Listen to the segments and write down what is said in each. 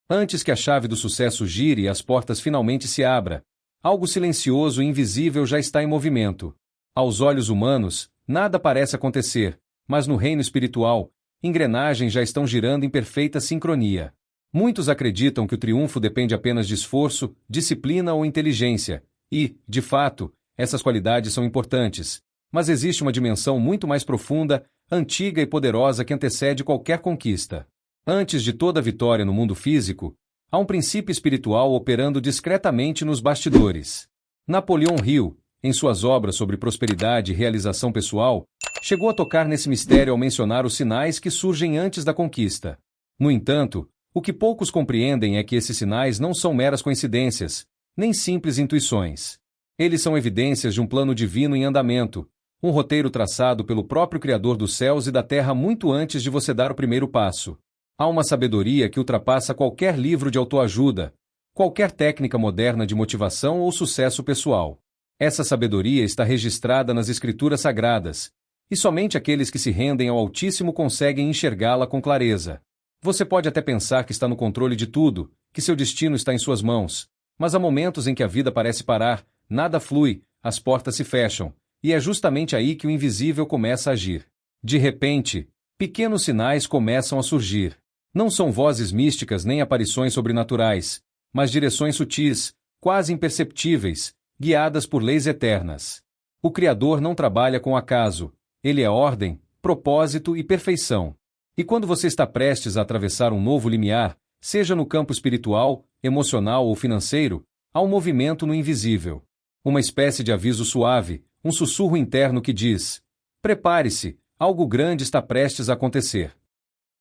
Antes que a chave do sucesso gire e as portas finalmente se abram, algo silencioso e invisível já está em movimento. Aos olhos humanos, nada parece acontecer, mas no reino espiritual, engrenagens já estão girando em perfeita sincronia. Muitos acreditam que o triunfo depende apenas de esforço, disciplina ou inteligência, e, de fato, essas qualidades são importantes. Mas existe uma dimensão muito mais profunda, antiga e poderosa que antecede qualquer conquista. Antes de toda vitória no mundo físico, há um princípio espiritual operando discretamente nos bastidores. Napoleão Hill, em suas obras sobre prosperidade e realização pessoal, chegou a tocar nesse mistério ao mencionar os sinais que surgem antes da conquista. No entanto, o que poucos compreendem é que esses sinais não são meras coincidências, nem simples intuições. Eles são evidências de um plano divino em andamento, um roteiro traçado pelo próprio Criador dos céus e da terra muito antes de você dar o primeiro passo. Há uma sabedoria que ultrapassa qualquer livro de autoajuda, qualquer técnica moderna de motivação ou sucesso pessoal. Essa sabedoria está registrada nas Escrituras Sagradas, e somente aqueles que se rendem ao Altíssimo conseguem enxergá-la com clareza. Você pode até pensar que está no controle de tudo, que seu destino está em suas mãos, mas há momentos em que a vida parece parar, nada flui, as portas se fecham, e é justamente aí que o invisível começa a agir. De repente, pequenos sinais começam a surgir. Não são vozes místicas nem aparições sobrenaturais, mas direções sutis, quase imperceptíveis, guiadas por leis eternas. O Criador não trabalha com acaso, ele é ordem, propósito e perfeição. E quando você está prestes a atravessar um novo limiar, seja no campo espiritual, emocional ou financeiro, há um movimento no invisível. Uma espécie de aviso suave, um sussurro interno que diz: prepare-se, algo grande está prestes a acontecer.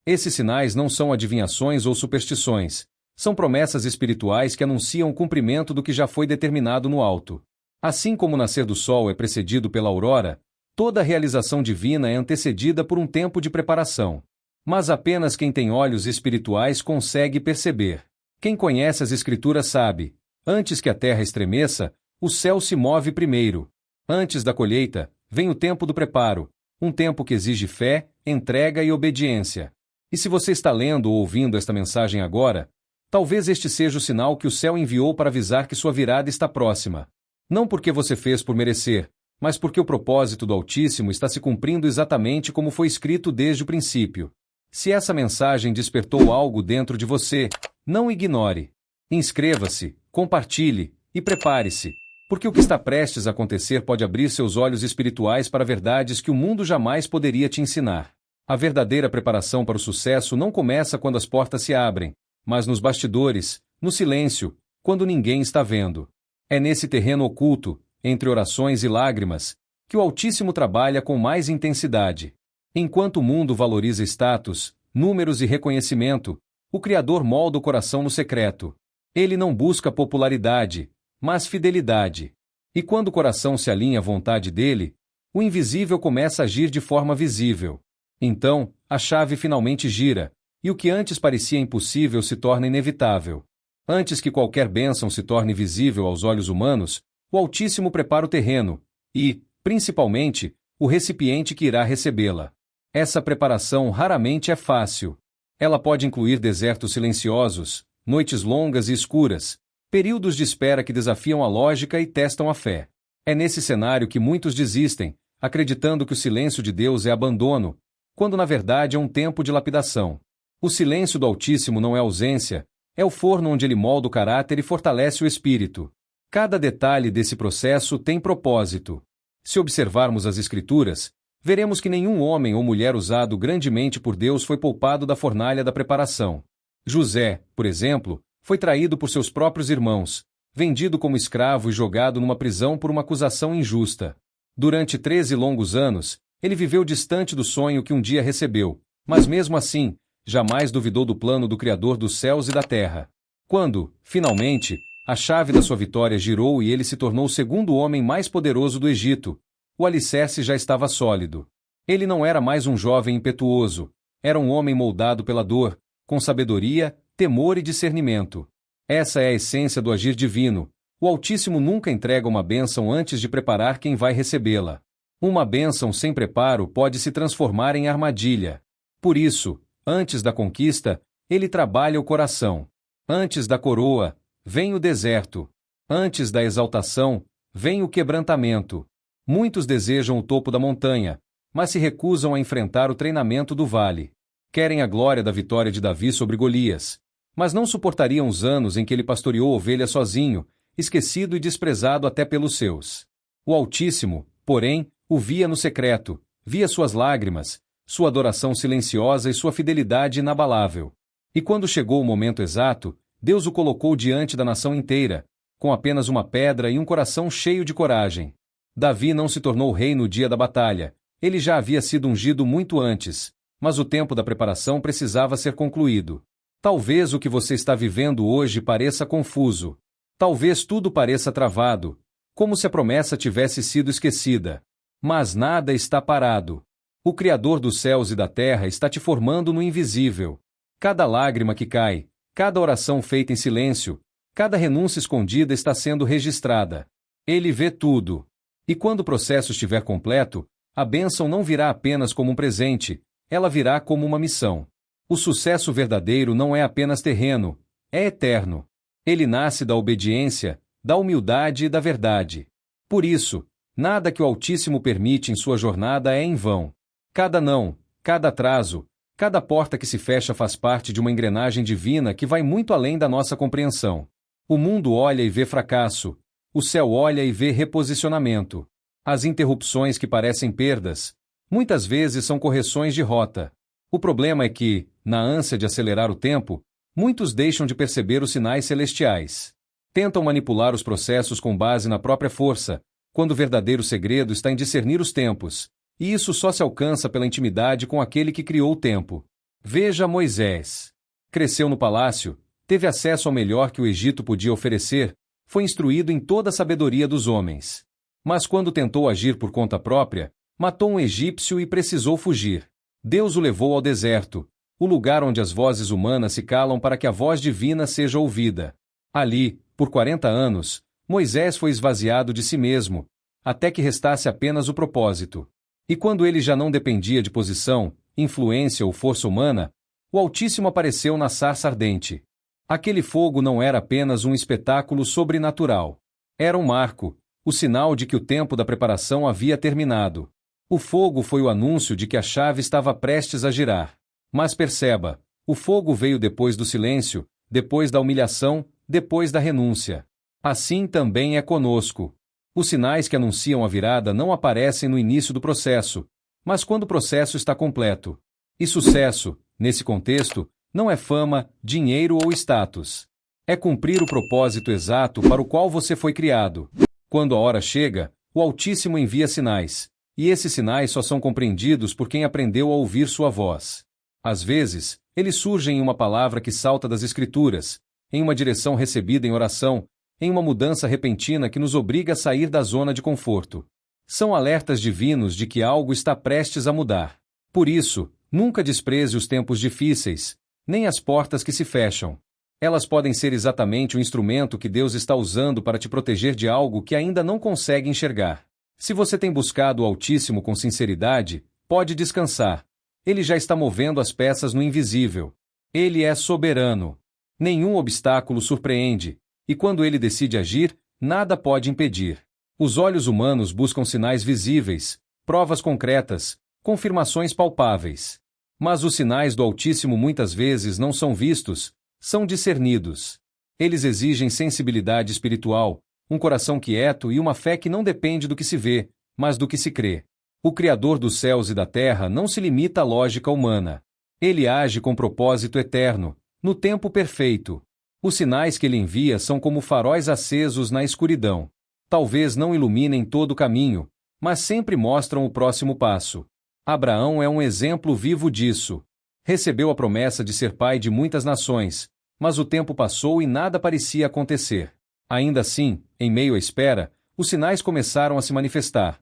Esses sinais não são adivinhações ou superstições, são promessas espirituais que anunciam o cumprimento do que já foi determinado no alto. Assim como o nascer do sol é precedido pela aurora, toda a realização divina é antecedida por um tempo de preparação. Mas apenas quem tem olhos espirituais consegue perceber. Quem conhece as Escrituras sabe: antes que a terra estremeça, o céu se move primeiro. Antes da colheita, vem o tempo do preparo, um tempo que exige fé, entrega e obediência. E se você está lendo ou ouvindo esta mensagem agora, talvez este seja o sinal que o céu enviou para avisar que sua virada está próxima. Não porque você fez por merecer, mas porque o propósito do Altíssimo está se cumprindo exatamente como foi escrito desde o princípio. Se essa mensagem despertou algo dentro de você, não ignore. Inscreva-se, compartilhe e prepare-se, porque o que está prestes a acontecer pode abrir seus olhos espirituais para verdades que o mundo jamais poderia te ensinar. A verdadeira preparação para o sucesso não começa quando as portas se abrem, mas nos bastidores, no silêncio, quando ninguém está vendo. É nesse terreno oculto, entre orações e lágrimas, que o Altíssimo trabalha com mais intensidade. Enquanto o mundo valoriza status, números e reconhecimento, o Criador molda o coração no secreto. Ele não busca popularidade, mas fidelidade. E quando o coração se alinha à vontade dele, o invisível começa a agir de forma visível. Então, a chave finalmente gira, e o que antes parecia impossível se torna inevitável. Antes que qualquer bênção se torne visível aos olhos humanos, o Altíssimo prepara o terreno, e, principalmente, o recipiente que irá recebê-la. Essa preparação raramente é fácil. Ela pode incluir desertos silenciosos, noites longas e escuras, períodos de espera que desafiam a lógica e testam a fé. É nesse cenário que muitos desistem, acreditando que o silêncio de Deus é abandono, quando na verdade é um tempo de lapidação. O silêncio do Altíssimo não é ausência, é o forno onde ele molda o caráter e fortalece o espírito. Cada detalhe desse processo tem propósito. Se observarmos as Escrituras, veremos que nenhum homem ou mulher usado grandemente por Deus foi poupado da fornalha da preparação. José, por exemplo, foi traído por seus próprios irmãos, vendido como escravo e jogado numa prisão por uma acusação injusta. Durante 13 longos anos, ele viveu distante do sonho que um dia recebeu, mas mesmo assim, jamais duvidou do plano do Criador dos céus e da terra. Quando, finalmente, a chave da sua vitória girou e ele se tornou o segundo homem mais poderoso do Egito, o alicerce já estava sólido. Ele não era mais um jovem impetuoso, era um homem moldado pela dor, com sabedoria, temor e discernimento. Essa é a essência do agir divino. O Altíssimo nunca entrega uma bênção antes de preparar quem vai recebê-la. Uma bênção sem preparo pode se transformar em armadilha. Por isso, antes da conquista, ele trabalha o coração. Antes da coroa, vem o deserto. Antes da exaltação, vem o quebrantamento. Muitos desejam o topo da montanha, mas se recusam a enfrentar o treinamento do vale. Querem a glória da vitória de Davi sobre Golias, mas não suportariam os anos em que ele pastoreou ovelhas sozinho, esquecido e desprezado até pelos seus. O Altíssimo, porém, o via no secreto, via suas lágrimas, sua adoração silenciosa e sua fidelidade inabalável. E quando chegou o momento exato, Deus o colocou diante da nação inteira, com apenas uma pedra e um coração cheio de coragem. Davi não se tornou rei no dia da batalha, ele já havia sido ungido muito antes, mas o tempo da preparação precisava ser concluído. Talvez o que você está vivendo hoje pareça confuso. Talvez tudo pareça travado, como se a promessa tivesse sido esquecida. Mas nada está parado. O Criador dos céus e da terra está te formando no invisível. Cada lágrima que cai, cada oração feita em silêncio, cada renúncia escondida está sendo registrada. Ele vê tudo. E quando o processo estiver completo, a bênção não virá apenas como um presente, ela virá como uma missão. O sucesso verdadeiro não é apenas terreno, é eterno. Ele nasce da obediência, da humildade e da verdade. Por isso, nada que o Altíssimo permite em sua jornada é em vão. Cada não, cada atraso, cada porta que se fecha faz parte de uma engrenagem divina que vai muito além da nossa compreensão. O mundo olha e vê fracasso, o céu olha e vê reposicionamento. As interrupções que parecem perdas, muitas vezes são correções de rota. O problema é que, na ânsia de acelerar o tempo, muitos deixam de perceber os sinais celestiais. Tentam manipular os processos com base na própria força, quando o verdadeiro segredo está em discernir os tempos, e isso só se alcança pela intimidade com aquele que criou o tempo. Veja Moisés. Cresceu no palácio, teve acesso ao melhor que o Egito podia oferecer, foi instruído em toda a sabedoria dos homens. Mas quando tentou agir por conta própria, matou um egípcio e precisou fugir. Deus o levou ao deserto, o lugar onde as vozes humanas se calam para que a voz divina seja ouvida. Ali, por 40 anos, Moisés foi esvaziado de si mesmo, até que restasse apenas o propósito. E quando ele já não dependia de posição, influência ou força humana, o Altíssimo apareceu na sarça ardente. Aquele fogo não era apenas um espetáculo sobrenatural. Era um marco, o sinal de que o tempo da preparação havia terminado. O fogo foi o anúncio de que a chave estava prestes a girar. Mas perceba, o fogo veio depois do silêncio, depois da humilhação, depois da renúncia. Assim também é conosco. Os sinais que anunciam a virada não aparecem no início do processo, mas quando o processo está completo. E sucesso, nesse contexto, não é fama, dinheiro ou status. É cumprir o propósito exato para o qual você foi criado. Quando a hora chega, o Altíssimo envia sinais, e esses sinais só são compreendidos por quem aprendeu a ouvir sua voz. Às vezes, eles surgem em uma palavra que salta das Escrituras, em uma direção recebida em oração, em uma mudança repentina que nos obriga a sair da zona de conforto. São alertas divinos de que algo está prestes a mudar. Por isso, nunca despreze os tempos difíceis, nem as portas que se fecham. Elas podem ser exatamente o instrumento que Deus está usando para te proteger de algo que ainda não consegue enxergar. Se você tem buscado o Altíssimo com sinceridade, pode descansar. Ele já está movendo as peças no invisível. Ele é soberano. Nenhum obstáculo surpreende, e quando ele decide agir, nada pode impedir. Os olhos humanos buscam sinais visíveis, provas concretas, confirmações palpáveis. Mas os sinais do Altíssimo muitas vezes não são vistos, são discernidos. Eles exigem sensibilidade espiritual, um coração quieto e uma fé que não depende do que se vê, mas do que se crê. O Criador dos céus e da terra não se limita à lógica humana. Ele age com propósito eterno, no tempo perfeito. Os sinais que ele envia são como faróis acesos na escuridão. Talvez não iluminem todo o caminho, mas sempre mostram o próximo passo. Abraão é um exemplo vivo disso. Recebeu a promessa de ser pai de muitas nações, mas o tempo passou e nada parecia acontecer. Ainda assim, em meio à espera, os sinais começaram a se manifestar.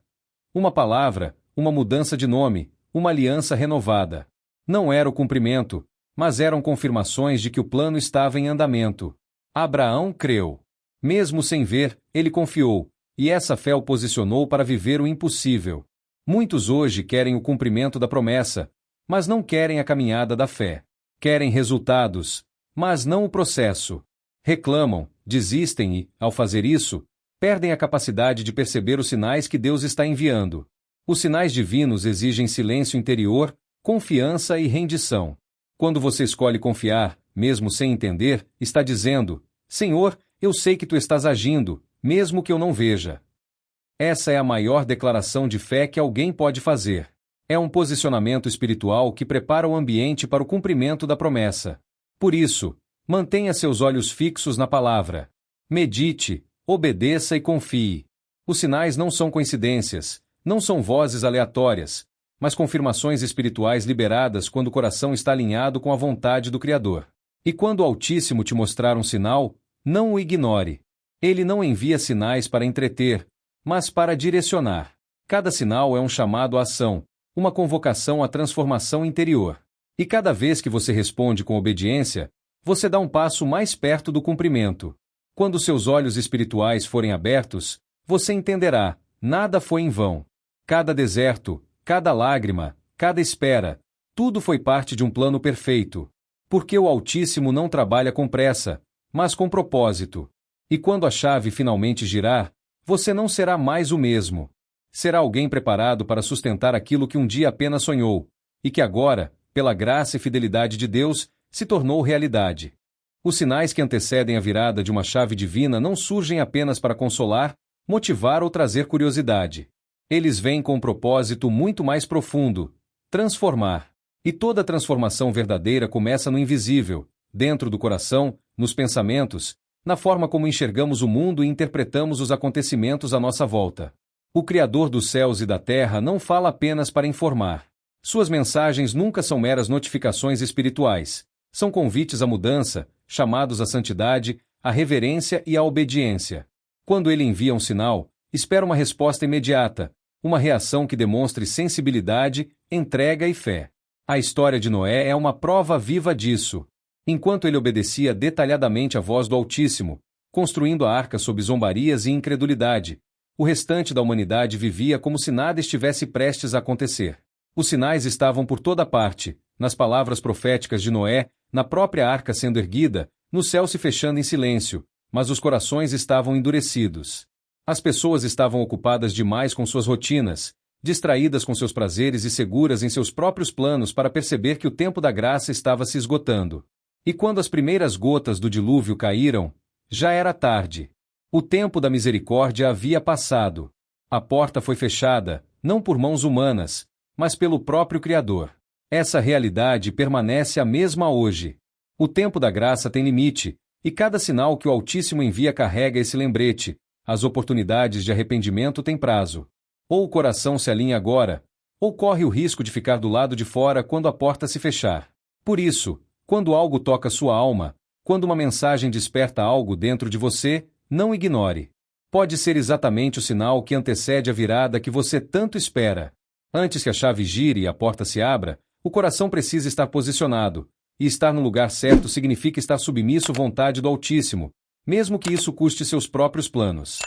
Uma palavra, uma mudança de nome, uma aliança renovada. Não era o cumprimento, mas eram confirmações de que o plano estava em andamento. Abraão creu. Mesmo sem ver, ele confiou, e essa fé o posicionou para viver o impossível. Muitos hoje querem o cumprimento da promessa, mas não querem a caminhada da fé. Querem resultados, mas não o processo. Reclamam, desistem e, ao fazer isso, perdem a capacidade de perceber os sinais que Deus está enviando. Os sinais divinos exigem silêncio interior, confiança e rendição. Quando você escolhe confiar, mesmo sem entender, está dizendo: Senhor, eu sei que tu estás agindo, mesmo que eu não veja. Essa é a maior declaração de fé que alguém pode fazer. É um posicionamento espiritual que prepara o ambiente para o cumprimento da promessa. Por isso, mantenha seus olhos fixos na palavra. Medite, obedeça e confie. Os sinais não são coincidências, não são vozes aleatórias, mas confirmações espirituais liberadas quando o coração está alinhado com a vontade do Criador. E quando o Altíssimo te mostrar um sinal, não o ignore. Ele não envia sinais para entreter, mas para direcionar. Cada sinal é um chamado à ação, uma convocação à transformação interior. E cada vez que você responde com obediência, você dá um passo mais perto do cumprimento. Quando seus olhos espirituais forem abertos, você entenderá: nada foi em vão. Cada deserto, cada lágrima, cada espera, tudo foi parte de um plano perfeito. Porque o Altíssimo não trabalha com pressa, mas com propósito. E quando a chave finalmente girar, você não será mais o mesmo. Será alguém preparado para sustentar aquilo que um dia apenas sonhou, e que agora, pela graça e fidelidade de Deus, se tornou realidade. Os sinais que antecedem a virada de uma chave divina não surgem apenas para consolar, motivar ou trazer curiosidade. Eles vêm com um propósito muito mais profundo: transformar. E toda transformação verdadeira começa no invisível, dentro do coração, nos pensamentos, na forma como enxergamos o mundo e interpretamos os acontecimentos à nossa volta. O Criador dos céus e da terra não fala apenas para informar. Suas mensagens nunca são meras notificações espirituais. São convites à mudança, chamados à santidade, à reverência e à obediência. Quando ele envia um sinal, espera uma resposta imediata, uma reação que demonstre sensibilidade, entrega e fé. A história de Noé é uma prova viva disso. Enquanto ele obedecia detalhadamente à voz do Altíssimo, construindo a arca sob zombarias e incredulidade, o restante da humanidade vivia como se nada estivesse prestes a acontecer. Os sinais estavam por toda parte, nas palavras proféticas de Noé, na própria arca sendo erguida, no céu se fechando em silêncio, mas os corações estavam endurecidos. As pessoas estavam ocupadas demais com suas rotinas, distraídas com seus prazeres e seguras em seus próprios planos para perceber que o tempo da graça estava se esgotando. E quando as primeiras gotas do dilúvio caíram, já era tarde. O tempo da misericórdia havia passado. A porta foi fechada, não por mãos humanas, mas pelo próprio Criador. Essa realidade permanece a mesma hoje. O tempo da graça tem limite, e cada sinal que o Altíssimo envia carrega esse lembrete: as oportunidades de arrependimento têm prazo. Ou o coração se alinha agora, ou corre o risco de ficar do lado de fora quando a porta se fechar. Por isso, quando algo toca sua alma, quando uma mensagem desperta algo dentro de você, não ignore. Pode ser exatamente o sinal que antecede a virada que você tanto espera. Antes que a chave gire e a porta se abra, o coração precisa estar posicionado, e estar no lugar certo significa estar submisso à vontade do Altíssimo, mesmo que isso custe seus próprios planos.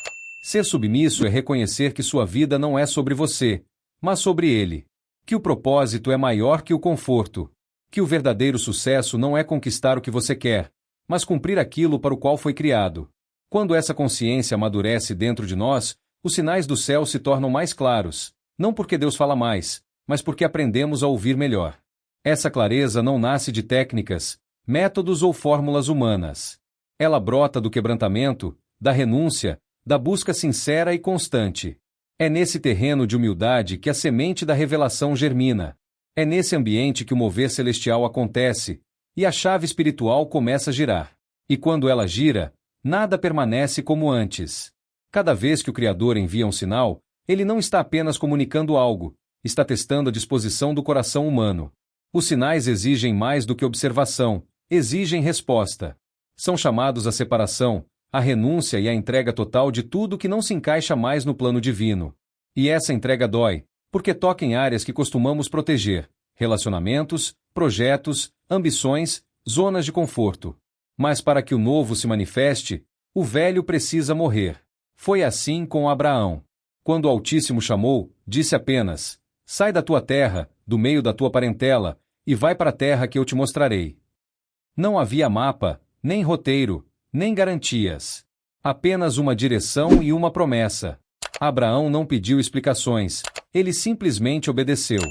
Ser submisso é reconhecer que sua vida não é sobre você, mas sobre Ele. Que o propósito é maior que o conforto. Que o verdadeiro sucesso não é conquistar o que você quer, mas cumprir aquilo para o qual foi criado. Quando essa consciência amadurece dentro de nós, os sinais do céu se tornam mais claros, não porque Deus fala mais, mas porque aprendemos a ouvir melhor. Essa clareza não nasce de técnicas, métodos ou fórmulas humanas. Ela brota do quebrantamento, da renúncia, da busca sincera e constante. É nesse terreno de humildade que a semente da revelação germina. É nesse ambiente que o mover celestial acontece, e a chave espiritual começa a girar. E quando ela gira, nada permanece como antes. Cada vez que o Criador envia um sinal, ele não está apenas comunicando algo, está testando a disposição do coração humano. Os sinais exigem mais do que observação, exigem resposta. São chamados à separação, à renúncia e à entrega total de tudo que não se encaixa mais no plano divino. E essa entrega dói, porque toca em áreas que costumamos proteger: relacionamentos, projetos, ambições, zonas de conforto. Mas para que o novo se manifeste, o velho precisa morrer. Foi assim com Abraão. Quando o Altíssimo chamou, disse apenas: sai da tua terra, do meio da tua parentela, e vai para a terra que eu te mostrarei. Não havia mapa, nem roteiro, nem garantias. Apenas uma direção e uma promessa. Abraão não pediu explicações, ele simplesmente obedeceu.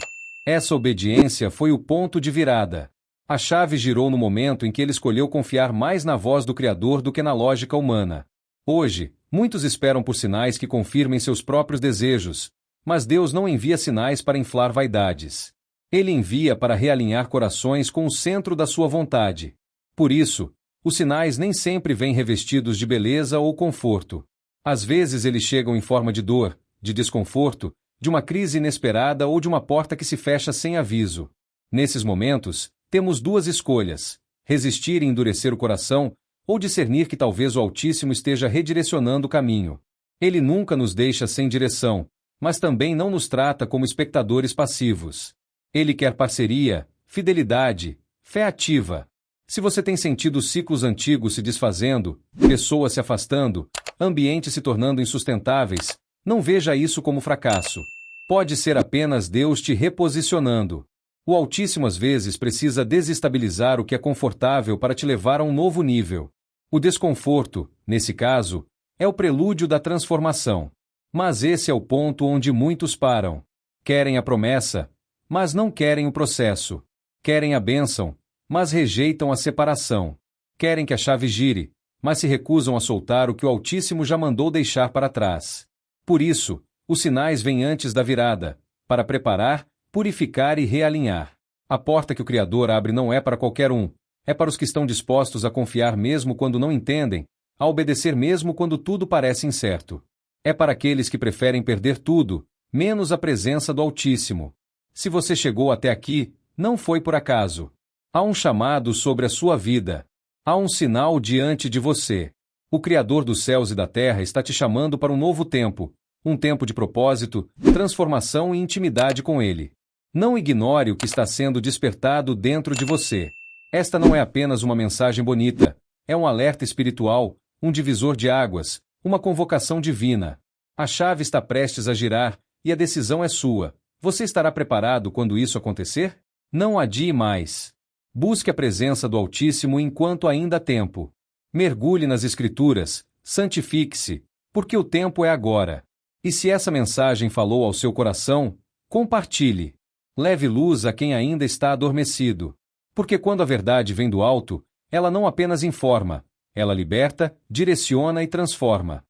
Essa obediência foi o ponto de virada. A chave girou no momento em que ele escolheu confiar mais na voz do Criador do que na lógica humana. Hoje, muitos esperam por sinais que confirmem seus próprios desejos, mas Deus não envia sinais para inflar vaidades. Ele envia para realinhar corações com o centro da sua vontade. Por isso, os sinais nem sempre vêm revestidos de beleza ou conforto. Às vezes eles chegam em forma de dor, de desconforto, de uma crise inesperada ou de uma porta que se fecha sem aviso. Nesses momentos, temos duas escolhas: resistir e endurecer o coração, ou discernir que talvez o Altíssimo esteja redirecionando o caminho. Ele nunca nos deixa sem direção, mas também não nos trata como espectadores passivos. Ele quer parceria, fidelidade, fé ativa. Se você tem sentido ciclos antigos se desfazendo, pessoas se afastando, ambientes se tornando insustentáveis, não veja isso como fracasso. Pode ser apenas Deus te reposicionando. O Altíssimo às vezes precisa desestabilizar o que é confortável para te levar a um novo nível. O desconforto, nesse caso, é o prelúdio da transformação. Mas esse é o ponto onde muitos param. Querem a promessa, mas não querem o processo. Querem a bênção, mas rejeitam a separação. Querem que a chave gire, mas se recusam a soltar o que o Altíssimo já mandou deixar para trás. Por isso, os sinais vêm antes da virada, para preparar, purificar e realinhar. A porta que o Criador abre não é para qualquer um, é para os que estão dispostos a confiar mesmo quando não entendem, a obedecer mesmo quando tudo parece incerto. É para aqueles que preferem perder tudo, menos a presença do Altíssimo. Se você chegou até aqui, não foi por acaso. Há um chamado sobre a sua vida. Há um sinal diante de você. O Criador dos céus e da terra está te chamando para um novo tempo, um tempo de propósito, transformação e intimidade com Ele. Não ignore o que está sendo despertado dentro de você. Esta não é apenas uma mensagem bonita, é um alerta espiritual, um divisor de águas, uma convocação divina. A chave está prestes a girar, e a decisão é sua. Você estará preparado quando isso acontecer? Não adie mais. Busque a presença do Altíssimo enquanto ainda há tempo. Mergulhe nas Escrituras, santifique-se, porque o tempo é agora. E se essa mensagem falou ao seu coração, compartilhe. Leve luz a quem ainda está adormecido. Porque quando a verdade vem do alto, ela não apenas informa, ela liberta, direciona e transforma.